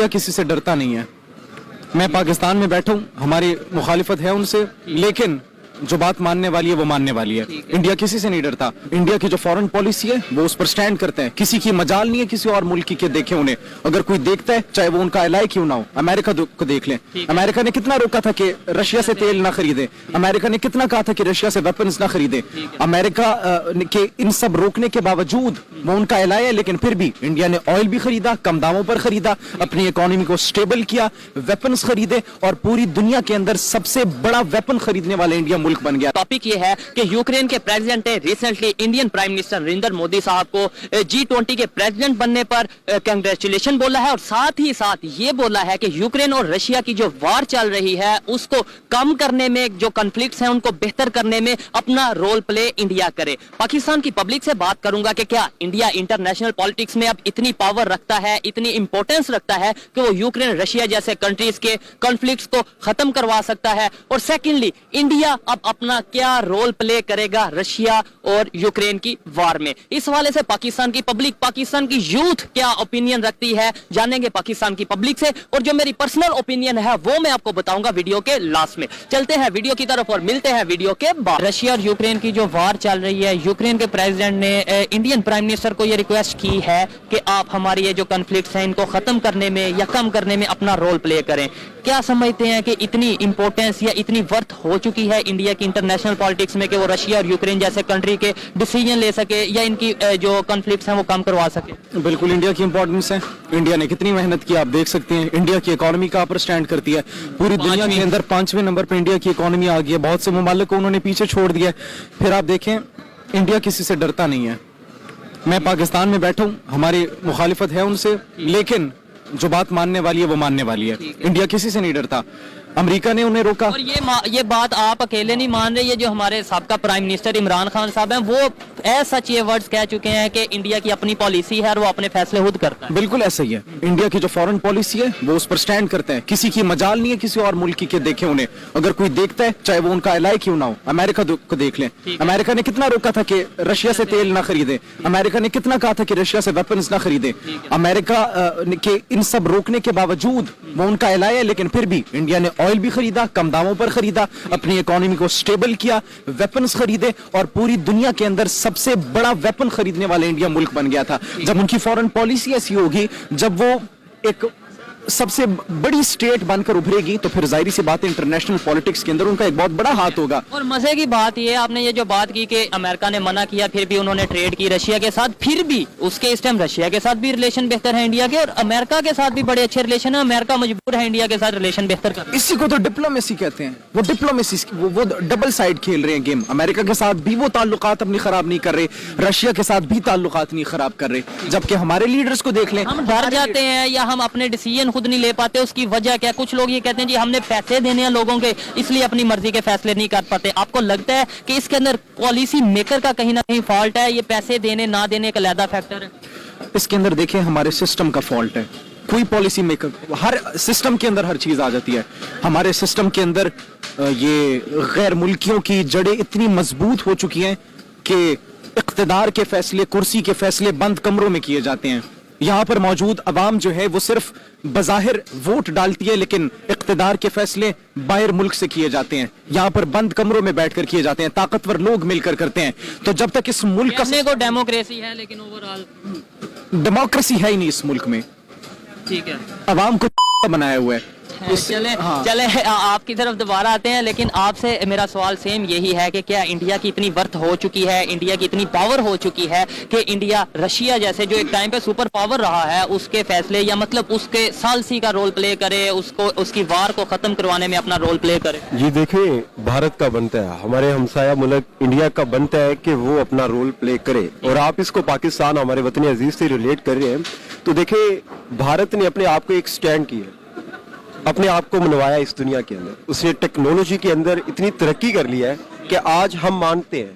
India किसी से डरता नहीं है। मैं पाकिस्तान में बैठा हूँ, हमारी मुखालिफत है उनसे, लेकिन जो बात मानने वाली है वो मानने वाली है। इंडिया किसी से नहीं डरता। इंडिया की जो फॉरेन पॉलिसी है वो उस पर स्टैंड करते हैं। किसी की मजाल नहीं है किसी और मुल्क की के देखे उन्हें। अगर कोई देखता है, चाहे वो उनका एलाई क्यों ना हो, अमेरिका को देख लें। अमेरिका ने कितना रोका था कि रशिया से तेल ना खरीदे। अमेरिका ने कितना कहा था कि रशिया से वेपन्स ना खरीदे। अमेरिका के इन सब रोकने के बावजूद वो उनका एलाई है, लेकिन फिर भी इंडिया ने ऑयल भी खरीदा, कम दामों पर खरीदा, अपनी इकोनॉमी को स्टेबल किया, वेपन्स खरीदे और पूरी दुनिया के अंदर सबसे बड़ा वेपन खरीदने वाले इंडिया मुल्क बन गया। टॉपिक ये है कि यूक्रेन के प्रेसिडेंट ने recently Indian prime minister Narendra Modi साहब को G20 के प्रेसिडेंट बनने पर कांग्रेचुलेशन बोला है और साथ ही साथ ये बोला है कि यूक्रेन और रशिया की जो वार चल रही है उसको कम करने में, जो कॉन्फ्लिक्ट्स हैं उनको बेहतर करने में अपना रोल प्ले इंडिया करे। पाकिस्तान की पब्लिक से बात करूंगा कि क्या इंडिया इंटरनेशनल पॉलिटिक्स में अब इतनी पावर रखता है, इतनी इंपॉर्टेंस रखता है कि वो यूक्रेन रशिया जैसे कंट्रीज के कॉन्फ्लिक्ट्स को खत्म करवा सकता है। और सेकेंडली, इंडिया अब अपना क्या रोल प्ले करेगा रशिया और यूक्रेन की वार में। इस हवाले से पाकिस्तान की पब्लिक, पाकिस्तान की यूथ क्या ओपिनियन रखती है, जानेंगे पाकिस्तान की पब्लिक से। और जो मेरी पर्सनल ओपिनियन है वो मैं आपको बताऊंगा वीडियो के लास्ट में। चलते हैं वीडियो की तरफ और मिलते हैं वीडियो के बाद। रशिया और यूक्रेन की जो वार चल रही है, यूक्रेन के प्रेसिडेंट ने इंडियन प्राइम मिनिस्टर को यह रिक्वेस्ट की है कि आप हमारी ये जो कॉन्फ्लिक्ट्स हैं इनको खत्म करने में या कम करने में अपना रोल प्ले करें। क्या समझते हैं कि इतनी इंपॉर्टेंस या इतनी वर्थ हो चुकी है इंडिया की इंटरनेशनल पॉलिटिक्स में कि वो रशिया और यूक्रेन जैसे कंट्री के डिसीजन ले सके या इनकी जो कॉन्फ्लिक्ट्स हैं वो कम करवा सके? बिल्कुल इंडिया की इंपॉर्टेंस है। इंडिया ने कितनी मेहनत की आप देख सकते हैं। इंडिया की इकोनॉमी कहाँ पर स्टैंड करती है पूरी दुनिया के अंदर, 5वें नंबर पर इंडिया की इकोनॉमी आ गई है। बहुत से मुमालिक को उन्होंने पीछे छोड़ दिया। फिर आप देखें, इंडिया किसी से डरता नहीं है। मैं पाकिस्तान में बैठा हूँ, हमारी मुखालिफत है उनसे, लेकिन जो बात मानने वाली है वो मानने वाली है। इंडिया किसी से नहीं डरता। अमेरिका ने उन्हें रोका। और ये बात आप अकेले नहीं मान रहे, ये जो हमारे साबका प्राइम मिनिस्टर इमरान खान साहब हैं वो सच ये वर्ड्स कह चुके हैं कि इंडिया की अपनी पॉलिसी है और वो अपने फैसले खुद करता है। बिल्कुल ऐसा ही है। इंडिया की जो फॉरेन पॉलिसी है वो उस पर स्टैंड करते हैं। किसी की मजाल नहीं है किसी और मुल्क की के देखे उन्हें। अगर कोई देखता है, चाहे वो उनका एलाई क्यों ना हो, अमेरिका को देख लें। अमेरिका ने कितना रोका था कि रशिया से तेल ना खरीदे। अमेरिका ने कितना कहा था कि रशिया से वेपन्स ना खरीदे। अमेरिका के इन सब रोकने के बावजूद वो उनका एलाई है, लेकिन फिर भी इंडिया ने ऑयल भी खरीदा, कम दामों पर खरीदा, अपनी इकोनॉमी को स्टेबल किया, वेपन्स खरीदे और पूरी दुनिया के अंदर सबसे बड़ा वेपन खरीदने वाले इंडिया मुल्क बन गया था। जब उनकी फॉरेन पॉलिसी ऐसी होगी, जब वो एक सबसे बड़ी स्टेट बनकर उभरेगी, तो फिर जाहिर सी बात है इंटरनेशनल पॉलिटिक्स के अंदर उनका एक बहुत बड़ा हाथ होगा। और मजे की बात ये, आपने ये जो बात की कि अमेरिका ने मना किया फिर भी उन्होंने ट्रेड की रशिया के साथ, फिर भी उसके इस टाइम रशिया के साथ भी रिलेशन बेहतर है इंडिया के और अमेरिका के साथ भी बड़े अच्छे रिलेशन है। अमेरिका मजबूर है इंडिया के साथ रिलेशन बेहतर कर। इसी को तो डिप्लोमेसी कहते हैं। वो डिप्लोमेसी वो डबल साइड खेल रहे हैं गेम। अमेरिका के साथ भी वो ताल्लुकात अपनी खराब नहीं कर रहे, रशिया के साथ भी ताल्लुकात नहीं खराब कर रहे। जबकि हमारे लीडर्स को देख लें, हम डर जाते हैं या हम अपने डिसीजन खुद नहीं ले पाते। उसकी वजह क्या? कुछ लोग ये कहते हैं जी हमने पैसे देने हैं लोगों के, इसलिए अपनी मर्जी के फैसले नहीं कर पाते। आपको लगता है कि इसके अंदर पॉलिसी मेकर का कहीं ना कहीं फॉल्ट है? ये पैसे देने ना देने का अलग फैक्टर है? इसके अंदर देखें हमारे सिस्टम का फॉल्ट है। कोई पॉलिसी मेकर, हर सिस्टम के अंदर हर चीज आ जाती है। हमारे सिस्टम के अंदर ये गैर मुल्कियों की जड़ें इतनी मजबूत हो चुकी हैं कि इख्तिदार के फैसले, कुर्सी के फैसले बंद कमरों में किए जाते हैं। यहाँ पर मौजूद अवाम जो है वो सिर्फ बज़ाहिर वोट डालती है, लेकिन इख्तिदार के फैसले बाहर मुल्क से किए जाते हैं। यहाँ पर बंद कमरों में बैठकर किए जाते हैं, ताकतवर लोग मिलकर करते हैं। तो जब तक इस मुल्क का डेमोक्रेसी है, लेकिन ओवरऑल डेमोक्रेसी है ही नहीं इस मुल्क में। ठीक है, अवाम को बनाया हुआ है। चले आपकी तरफ दोबारा आते हैं, लेकिन आपसे मेरा सवाल सेम यही है कि क्या इंडिया की इतनी वर्थ हो चुकी है, इंडिया की इतनी पावर हो चुकी है कि इंडिया रशिया जैसे जो एक टाइम पे सुपर पावर रहा है उसके फैसले या मतलब उसके सालसी का रोल प्ले करे, उसको उसकी वार को खत्म करवाने में अपना रोल प्ले करे? जी देखिए, भारत का बनता है, हमारे हमसाया मुल्क इंडिया का बनता है कि वो अपना रोल प्ले करे। और आप इसको पाकिस्तान, हमारे वतनी अजीज से रिलेट कर रहे हैं, तो देखिए भारत ने अपने आप को एक स्टैंड किया, अपने आप को मनवाया इस दुनिया के अंदर। उसने टेक्नोलॉजी के अंदर इतनी तरक्की कर ली है कि आज हम मानते हैं